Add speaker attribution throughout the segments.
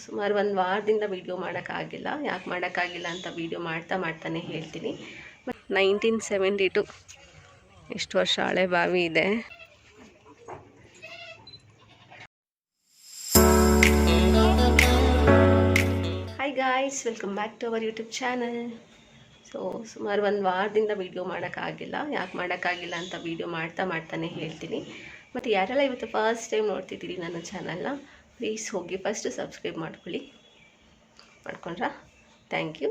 Speaker 1: ಸುಮಾರು ಒಂದು ವಾರದಿಂದ ವೀಡಿಯೋ ಮಾಡೋಕ್ಕಾಗಿಲ್ಲ. ಯಾಕೆ ಮಾಡೋಕ್ಕಾಗಿಲ್ಲ ಅಂತ ವೀಡಿಯೋ ಮಾಡ್ತಾನೆ ಹೇಳ್ತೀನಿ. 1972 ಎಷ್ಟು ವರ್ಷ ಹಳೆ ಬಾವಿ ಇದೆ. Hi guys, welcome back to our YouTube channel. So ಸುಮಾರು ಒಂದು ವಾರದಿಂದ ವೀಡಿಯೋ ಮಾಡೋಕ್ಕಾಗಿಲ್ಲ. ಯಾಕೆ ಮಾಡೋಕ್ಕಾಗಿಲ್ಲ ಅಂತ ವೀಡಿಯೋ ಮಾಡ್ತಾನೆ ಹೇಳ್ತೀನಿ. ಮತ್ತು ಯಾರೆಲ್ಲ ಇವತ್ತು ಫಸ್ಟ್ ಟೈಮ್ ನೋಡ್ತಿದ್ದೀರಿ ನನ್ನ ಚಾನಲ್ನ, ಪ್ಲೀಸ್ ಹೋಗಿ ಫಸ್ಟು ಸಬ್ಸ್ಕ್ರೈಬ್ ಮಾಡ್ಕೊಂಡ್ರಾ ಥ್ಯಾಂಕ್ ಯು.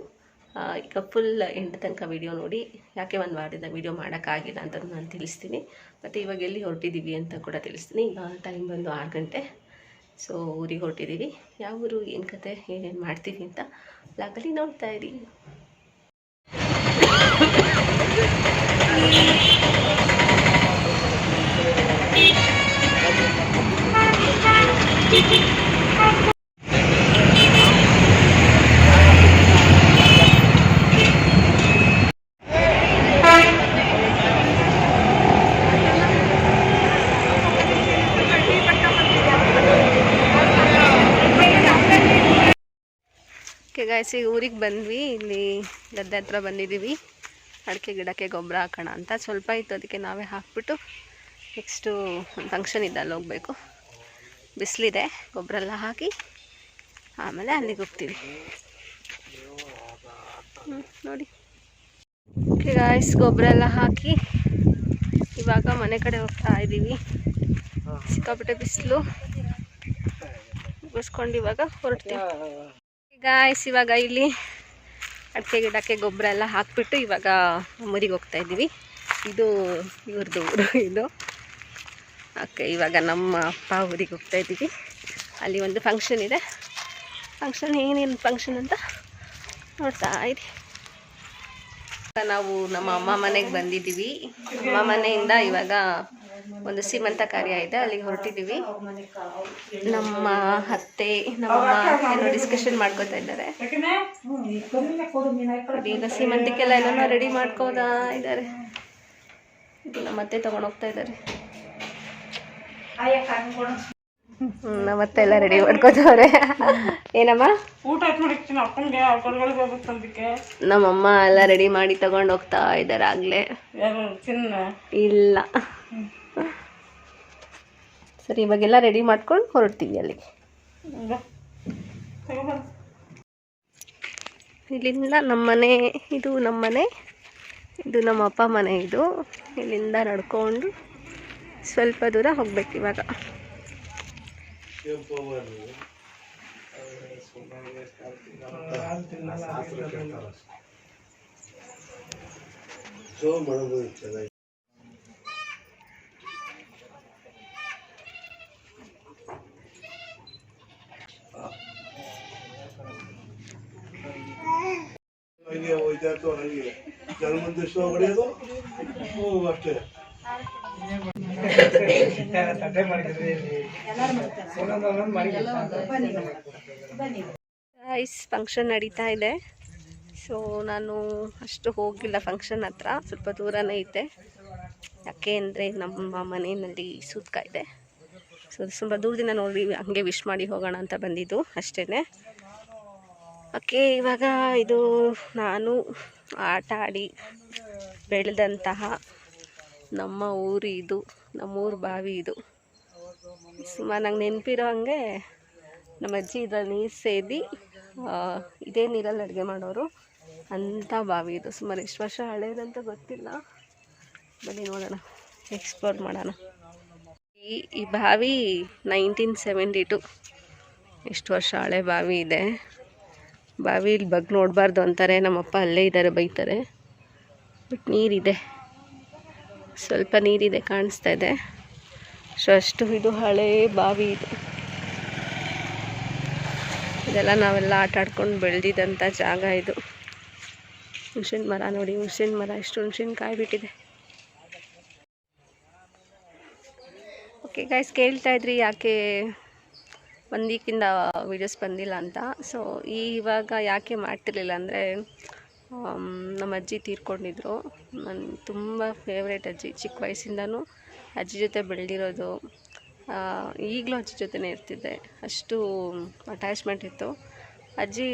Speaker 1: ಈಗ ಫುಲ್ ಎಂಡ್ ತನಕ ವೀಡಿಯೋ ನೋಡಿ. ಯಾಕೆ ಒಂದು ವಾರದಿಂದ ವೀಡಿಯೋ ಮಾಡೋಕ್ಕಾಗಿಲ್ಲ ಅಂತ ನಾನು ತಿಳಿಸ್ತೀನಿ. ಮತ್ತು ಇವಾಗ ಎಲ್ಲಿ ಹೊರಟಿದ್ದೀವಿ ಅಂತ ಕೂಡ ತಿಳಿಸ್ತೀನಿ. ಈಗ ಟೈಮ್ ಬಂದು 6 ಗಂಟೆ. ಸೊ ಊರಿಗೆ ಹೊರಟಿದ್ದೀವಿ. ಯಾವ ಊರು, ಏನು ಕತೆ, ಏನೇನು ಮಾಡ್ತೀವಿ ಅಂತ ಬ್ಲಾಗಲ್ಲಿ ನೋಡ್ತಾ ಇರಿ. ಗಾಯ್ಸ್, ಈಗ ಊರಿಗೆ ಬಂದ್ವಿ. ಇಲ್ಲಿ ಗದ್ದೆ ಹತ್ರ ಬಂದಿದ್ದೀವಿ. ಅಡಿಕೆ ಗಿಡಕ್ಕೆ ಗೊಬ್ಬರ ಹಾಕೋಣ ಅಂತ ಸ್ವಲ್ಪ ಇತ್ತು, ಅದಕ್ಕೆ ನಾವೇ ಹಾಕ್ಬಿಟ್ಟು ನೆಕ್ಸ್ಟು ಫಂಕ್ಷನ್ ಇದೆ, ಅಲ್ಲಿ ಹೋಗಬೇಕು. ಬಿಸಿಲಿದೆ, ಗೊಬ್ಬರ ಎಲ್ಲ ಹಾಕಿ ಆಮೇಲೆ ಅಲ್ಲಿಗೆ ಹೋಗ್ತೀವಿ. ನೋಡಿ ಓಕೆ ಗಾಯ್ಸ್, ಗೊಬ್ಬರ ಎಲ್ಲ ಹಾಕಿ ಇವಾಗ ಮನೆ ಕಡೆ ಹೋಗ್ತಾ ಇದ್ದೀವಿ. ಸಿಕ್ಕಾಪಟ್ಟೆ ಬಿಸಿಲು ಮುಗಿಸ್ಕೊಂಡು ಇವಾಗ ಹೊರಡ್ತೀವಿ ಗಾಯ್ಸ್. ಇವಾಗ ಇಲ್ಲಿ ಅಡಿಕೆ ಗಿಡಕ್ಕೆ ಗೊಬ್ಬರ ಎಲ್ಲ ಹಾಕಿಬಿಟ್ಟು ಇವಾಗ ಊರಿಗೆ ಹೋಗ್ತಾ ಇದ್ದೀವಿ. ಇದು ಇವ್ರದ್ದು ಊರು ಇದು. ಓಕೆ, ಇವಾಗ ನಮ್ಮ ಅಪ್ಪ ಊರಿಗೆ ಹೋಗ್ತಾ ಇದ್ದೀವಿ. ಅಲ್ಲಿ ಒಂದು ಫಂಕ್ಷನ್ ಇದೆ. ಏನೇನು ಫಂಕ್ಷನ್ ಅಂತ ನೋಡ್ತಾ ಇದ್ದೀವಿ. ನಾವು ನಮ್ಮ ಅಮ್ಮ ಮನೆಗೆ ಬಂದಿದ್ದೀವಿ. ಅಮ್ಮ ಮನೆಯಿಂದ ಇವಾಗ ಒಂದು ಸೀಮಂತ ಕಾರ್ಯ ಇದೆ, ಅಲ್ಲಿಗೆ ಹೊರಟಿದ್ದೀವಿ. ನಮ್ಮ ಅತ್ತೆ ಏನೋ ಡಿಸ್ಕಷನ್ ಮಾಡ್ಕೋತಾ ಇದ್ದಾರೆ. ಈಗ ಸೀಮಂತಕ್ಕೆಲ್ಲ ಏನೋ ರೆಡಿ ಮಾಡ್ಕೋತಾ ಇದ್ದಾರೆ. ನಮ್ಮ ಅತ್ತೆ ತಗೊಂಡೋಗ್ತಾ ಇದ್ದಾರೆ. ನಮ್ಮತ್ತೆ ಎಲ್ಲ ರೆಡಿ ಮಾಡ್ಕೋತವ್ರೆ. ಏನಮ್ಮ, ನಮ್ಮಮ್ಮ ಎಲ್ಲ ರೆಡಿ ಮಾಡಿ ತಗೊಂಡು ಹೋಗ್ತಾ ಇದ್ದಾರೆ ಆಗ್ಲೇ. ಇಲ್ಲ ಸರಿ, ಇವಾಗೆಲ್ಲ ರೆಡಿ ಮಾಡ್ಕೊಂಡು ಹೊರಡ್ತೀವಿ ಅಲ್ಲಿಗೆ. ಇಲ್ಲಿಂದ ನಮ್ಮನೆ, ಇದು ನಮ್ಮನೆ, ಇದು ನಮ್ಮ ಅಪ್ಪ ಮನೆ. ಇದು ಇಲ್ಲಿಂದ ನಡ್ಕೊಂಡು ಸ್ವಲ್ಪ ದೂರ ಹೋಗ್ಬೇಕು ಇವಾಗ. ಫಂಕ್ಷನ್ ನಡೀತಾ ಇದೆ. ಸೊ ನಾನು ಅಷ್ಟು ಹೋಗಿಲ್ಲ ಫಂಕ್ಷನ್ ಹತ್ರ, ಸ್ವಲ್ಪ ದೂರನೇ ಐತೆ. ಯಾಕೆ ಅಂದರೆ ನಮ್ಮ ಮನೆಯಲ್ಲಿ ಸೂತ್ಕ ಇದೆ. ಸೊ ಸ್ವಲ್ಪ ದೂರದಿಂದ ನೋಡಿ ಹಂಗೆ ವಿಶ್ ಮಾಡಿ ಹೋಗೋಣ ಅಂತ ಬಂದಿದ್ದು ಅಷ್ಟೇ. ಓಕೆ, ಇವಾಗ ಇದು ನಾನು ಆಟ ಆಡಿ ಬೆಳೆದಂತಹ ನಮ್ಮ ಊರು. ಇದು ನಮ್ಮೂರು ಬಾವಿ. ಇದು ಸುಮಾರು ನಂಗೆ ನೆನಪಿರೋ ಹಂಗೆ ನಮ್ಮ ಅಜ್ಜಿ ಇದ್ರಲ್ಲಿ ನೀರು ಸೇದಿ ಇದೇ ನೀರಲ್ಲಿ ಅಡುಗೆ ಮಾಡೋರು ಅಂಥ ಬಾವಿ ಇದು. ಸುಮಾರು ಎಷ್ಟು ವರ್ಷ ಹಳೇದಂತ ಗೊತ್ತಿಲ್ಲ, ಬನ್ನಿ ನೋಡೋಣ, ಎಕ್ಸ್ಪ್ಲೋರ್ ಮಾಡೋಣ. ಈ ಬಾವಿ 1972 ಎಷ್ಟು ವರ್ಷ ಹಳೆ ಬಾವಿ ಇದೆ. ಬಾವಿಲಿ ಬಗ್ಗೆ ನೋಡಬಾರ್ದು ಅಂತಾರೆ, ನಮ್ಮಪ್ಪ ಅಲ್ಲೇ ಇದ್ದಾರೆ, ಬೈತಾರೆ. ಬಟ್ ನೀರಿದೆ, ಸ್ವಲ್ಪ ನೀರಿದೆ, ಕಾಣಿಸ್ತಾ ಇದೆ. ಸೊ ಅಷ್ಟು ಇದು ಹಳೇ ಬಾವಿ ಇದು. ಇದೆಲ್ಲ ನಾವೆಲ್ಲ ಆಟ ಆಡ್ಕೊಂಡು ಬೆಳೆದಿದ್ದಂಥ ಜಾಗ ಇದು. ಹುಣಸಿನ ಮರ ನೋಡಿ, ಹುಣಸಿನ ಮರ ಎಷ್ಟು ಹುಣಸಿನಕಾಯಿ ಬಿಟ್ಟಿದೆ. ಓಕೆ ಗೈಸ್, ಕೇಳ್ತಾ ಇದ್ರಿ ಯಾಕೆ ಒಂದು ವೀಕಿಂದ ವೀಡಿಯೋಸ್ ಬಂದಿಲ್ಲ ಅಂತ. ಸೊ ಇವಾಗ ಯಾಕೆ ಮಾಡ್ತಿರ್ಲಿಲ್ಲ ಅಂದರೆ, ನಮ್ಮ ಅಜ್ಜಿ ತೀರ್ಕೊಂಡಿದ್ರು. ನನ್ನ ತುಂಬ ಫೇವ್ರೇಟ್ ಅಜ್ಜಿ. ಚಿಕ್ಕ ವಯಸ್ಸಿಂದನೂ ಅಜ್ಜಿ ಜೊತೆ ಬೆಳೆದಿರೋದು. ಈಗಲೂ ಅಜ್ಜಿ ಜೊತೆನೇ ಇರ್ತಿದ್ದೆ, ಅಷ್ಟು ಅಟ್ಯಾಚ್ಮೆಂಟ್ ಇತ್ತು. ಅಜ್ಜಿ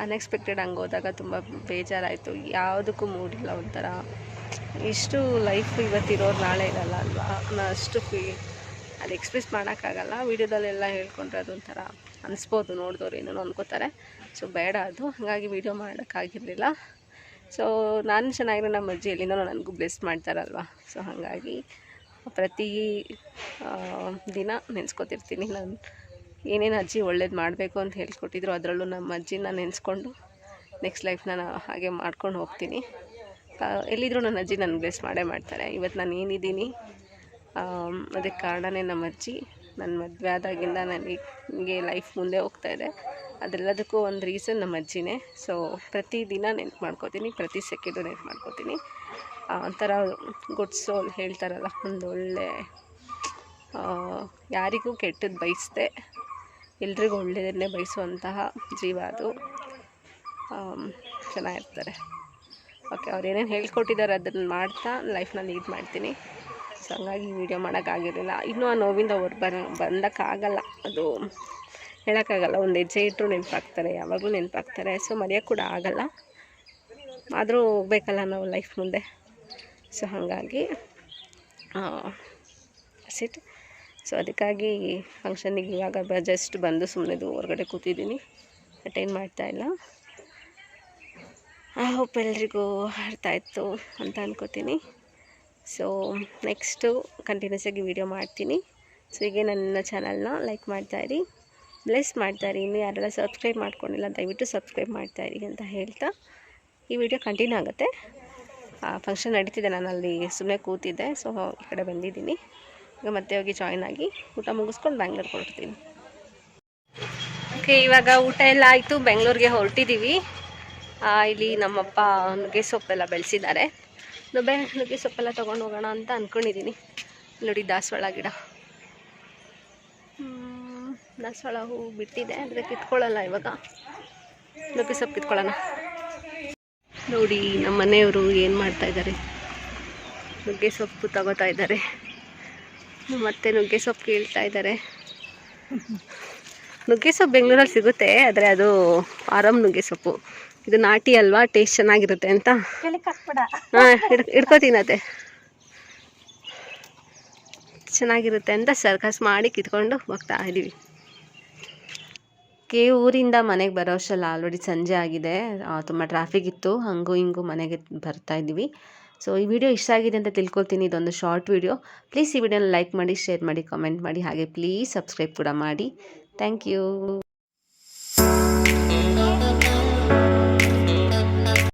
Speaker 1: ಅನ್ಎಕ್ಸ್ಪೆಕ್ಟೆಡ್ ಹಂಗೆ ಹೋದಾಗ ತುಂಬ ಬೇಜಾರಾಯಿತು, ಯಾವುದಕ್ಕೂ ಮೂಡಿಲ್ಲ. ಒಂಥರ ಇಷ್ಟು ಲೈಫ್ ಇವತ್ತಿರೋರು ನಾಳೆ ಇರಲ್ಲ ಅಲ್ವಾ, ಅಷ್ಟು ಅದು ಎಕ್ಸ್ಪ್ರೆಸ್ ಮಾಡೋಕ್ಕಾಗಲ್ಲ. ವೀಡಿಯೋದಲ್ಲೆಲ್ಲ ಹೇಳ್ಕೊಂಡ್ರೆ ಅದೊಂಥರ ಅನಿಸ್ಬೋದು, ನೋಡಿದವ್ರು ಏನೇನೋ ಅನ್ಕೋತಾರೆ. ಸೊ ಬೇಡ ಅದು, ಹಾಗಾಗಿ ವೀಡಿಯೋ ಮಾಡೋಕ್ಕಾಗಿರಲಿಲ್ಲ. ಸೊ ನಾನು ಚೆನ್ನಾಗಿರೋ ನಮ್ಮ ಅಜ್ಜಿ ಎಲ್ಲಿಂದೋ ನನಗೂ ಬ್ಲೆಸ್ ಮಾಡ್ತಾರಲ್ವ. ಸೊ ಹಾಗಾಗಿ ಪ್ರತಿ ದಿನ ನೆನೆಸ್ಕೊತಿರ್ತೀನಿ. ನಾನು ಏನೇನು ಅಜ್ಜಿ ಒಳ್ಳೇದು ಮಾಡಬೇಕು ಅಂತ ಹೇಳ್ಕೊಟ್ಟಿದ್ರು, ಅದರಲ್ಲೂ ನಮ್ಮ ಅಜ್ಜಿನ ನೆನೆಸ್ಕೊಂಡು ನೆಕ್ಸ್ಟ್ ಲೈಫ್ ನಾನು ಹಾಗೆ ಮಾಡ್ಕೊಂಡು ಹೋಗ್ತೀನಿ. ಎಲ್ಲಿದ್ದರೂ ನನ್ನ ಅಜ್ಜಿ ನನ್ನ ಬ್ಲೆಸ್ ಮಾಡೇ ಮಾಡ್ತಾರೆ. ಇವತ್ತು ನಾನು ಏನಿದ್ದೀನಿ ಅದಕ್ಕೆ ಕಾರಣವೇ ನಮ್ಮ ಅಜ್ಜಿ. ನನ್ನ ಮದುವೆ ಆದಾಗಿಂದ ನನಗೆ ಲೈಫ್ ಮುಂದೆ ಹೋಗ್ತಾಯಿದೆ, ಅದೆಲ್ಲದಕ್ಕೂ ಒಂದು ರೀಸನ್ ನಮ್ಮ ಅಜ್ಜಿನೇ. ಸೊ ಪ್ರತಿದಿನ ನೆನ್ಪು ಮಾಡ್ಕೋತೀನಿ, ಪ್ರತಿ ಸೆಕೆಂಡು ನೆನ್ಪು ಮಾಡ್ಕೋತೀನಿ. ಒಂಥರ ಗುಡ್ ಸೋಲ್ ಹೇಳ್ತಾರಲ್ಲ, ಒಂದು ಒಳ್ಳೆ ಯಾರಿಗೂ ಕೆಟ್ಟದ್ದು ಬಯಸದೆ ಎಲ್ರಿಗೂ ಒಳ್ಳೆಯದನ್ನೇ ಬಯಸುವಂತಹ ಜೀವ ಅದು. ಚೆನ್ನಾಗಿರ್ತಾರೆ. ಓಕೆ, ಅವ್ರು ಏನೇನು ಹೇಳ್ಕೊಟ್ಟಿದ್ದಾರೆ ಅದನ್ನು ಮಾಡ್ತಾ ಲೈಫ್ನ ಲೀಡ್ ಮಾಡ್ತೀನಿ. ಸೊ ಹಂಗಾಗಿ ವೀಡಿಯೋ ಮಾಡೋಕ್ಕಾಗಿರಲಿಲ್ಲ. ಇನ್ನೂ ಆ ನೋವಿಂದ ಹೊರ ಬಂದಕ್ಕಾಗಲ್ಲ, ಅದು ಹೇಳೋಕ್ಕಾಗಲ್ಲ. ಒಂದು ಹೆಜ್ಜೆ ಇಟ್ಟರು ನೆನಪಾಗ್ತಾರೆ, ಯಾವಾಗಲೂ ನೆನಪಾಗ್ತಾರೆ. ಸೊ ಮರೆಯೋಕ್ಕೆ ಕೂಡ ಆಗಲ್ಲ, ಆದರೂ ಹೋಗ್ಬೇಕಲ್ಲ ನಾವು ಲೈಫ್ ಮುಂದೆ. ಸೊ ಹಾಗಾಗಿ ಸಿಟ್. ಸೊ ಅದಕ್ಕಾಗಿ ಫಂಕ್ಷನಿಗೆ ಇವಾಗ ಜಸ್ಟ್ ಬಂದು ಸುಮ್ಮನೆದು ಹೊರಗಡೆ ಕೂತಿದ್ದೀನಿ, ಅಟೆಂಡ್ ಮಾಡ್ತಾಯಿಲ್ಲ. ಐ ಹೋಪ್ ಎಲ್ರಿಗೂ ಅರ್ಥ ಆಯಿತು ಅಂತ ಅನ್ಕೋತೀನಿ. ಸೊ ನೆಕ್ಸ್ಟು ಕಂಟಿನ್ಯೂಸ್ ಆಗಿ ವೀಡಿಯೋ ಮಾಡ್ತೀನಿ. ಸೊ ಹೀಗೆ ನನ್ನ ಚಾನಲ್ನ ಲೈಕ್ ಮಾಡ್ತಾಯಿರಿ, ಬ್ಲೆಸ್ ಮಾಡ್ತಾಯಿರಿ. ಇನ್ನೂ ಯಾರೆಲ್ಲ ಸಬ್ಸ್ಕ್ರೈಬ್ ಮಾಡ್ಕೊಂಡಿಲ್ಲ ದಯವಿಟ್ಟು ಸಬ್ಸ್ಕ್ರೈಬ್ ಮಾಡ್ತಾಯಿರಿ ಅಂತ ಹೇಳ್ತಾ ಈ ವಿಡಿಯೋ ಕಂಟಿನ್ಯೂ ಆಗುತ್ತೆ. ಫಂಕ್ಷನ್ ನಡೀತಿದೆ, ನಾನು ಅಲ್ಲಿ ಸುಮ್ಮನೆ ಕೂತಿದ್ದೆ. ಸೊ ಈ ಕಡೆ ಬಂದಿದ್ದೀನಿ. ಈಗ ಮತ್ತೆ ಹೋಗಿ ಜಾಯ್ನ್ ಆಗಿ ಊಟ ಮುಗಿಸ್ಕೊಂಡು ಬ್ಯಾಂಗ್ಳೂರ್ಗೆ ಹೊರಡ್ತೀನಿ. ಓಕೆ, ಇವಾಗ ಊಟ ಎಲ್ಲ ಆಯಿತು, ಬೆಂಗಳೂರಿಗೆ ಹೊರಟಿದ್ದೀವಿ. ಇಲ್ಲಿ ನಮ್ಮಪ್ಪ ನುಗ್ಗೆ ಸೊಪ್ಪೆಲ್ಲ ಬೆಳೆಸಿದ್ದಾರೆ. ನುಗ್ಗೆ ಸೊಪ್ಪೆಲ್ಲ ತೊಗೊಂಡು ಹೋಗೋಣ ಅಂತ ಅಂದ್ಕೊಂಡಿದ್ದೀನಿ. ನೋಡಿ ದಾಸವಾಳ ಗಿಡ, ದಾಸವಾಳ ಹೂವು ಬಿಟ್ಟಿದೆ, ಆದರೆ ಕಿತ್ಕೊಳ್ಳಲ್ಲ ಇವಾಗ. ನುಗ್ಗೆ ಸೊಪ್ಪು ಕಿತ್ಕೊಳ್ಳೋಣ. ನೋಡಿ ನಮ್ಮ ಮನೆಯವರು ಏನು ಮಾಡ್ತಾಯಿದ್ದಾರೆ, ನುಗ್ಗೆ ಸೊಪ್ಪು ತಗೋತಾ ಇದ್ದಾರೆ. ಮತ್ತು ನುಗ್ಗೆ ಸೊಪ್ಪು ಕೇಳ್ತಾ ಇದ್ದಾರೆ. ನುಗ್ಗೆ ಸೊಪ್ಪು ಬೆಂಗಳೂರಲ್ಲಿ ಸಿಗುತ್ತೆ, ಆದರೆ ಅದು ಫಾರಮ್ ನುಗ್ಗೆ ಸೊಪ್ಪು. ಇದು ನಾಟಿ ಅಲ್ವಾ, ಟೇಸ್ಟ್ ಚೆನ್ನಾಗಿರುತ್ತೆ ಅಂತ. ಹಾಂ, ಹಿಡ್ಕೋತೀನತ್ತೆ, ಚೆನ್ನಾಗಿರುತ್ತೆ ಅಂತ ಸರ್ಕಸ್ ಮಾಡಿ ಕಿತ್ಕೊಂಡು ಹೋಗ್ತಾ ಇದ್ದೀವಿ. ಊರಿಂದ ಮನೆಗೆ ಬರೋ ಅಷ್ಟರಲ್ಲಿ ಆಲ್ರೆಡಿ ಸಂಜೆ ಆಗಿದೆ. ತುಂಬ ಟ್ರಾಫಿಕ್ ಇತ್ತು, ಹಂಗೂ ಹಿಂಗೂ ಮನೆಗೆ ಬರ್ತಾ ಇದ್ದೀವಿ. ಸೊ ಈ ವಿಡಿಯೋ ಇಷ್ಟ ಆಗಿದೆ ಅಂತ ತಿಳ್ಕೊಳ್ತೀನಿ. ಇದೊಂದು ಶಾರ್ಟ್ ವಿಡಿಯೋ. ಪ್ಲೀಸ್ ಈ ವಿಡಿಯೋನ ಲೈಕ್ ಮಾಡಿ, ಶೇರ್ ಮಾಡಿ, ಕಾಮೆಂಟ್ ಮಾಡಿ, ಹಾಗೆ ಪ್ಲೀಸ್ ಸಬ್ಸ್ಕ್ರೈಬ್ ಕೂಡ ಮಾಡಿ. Thank you.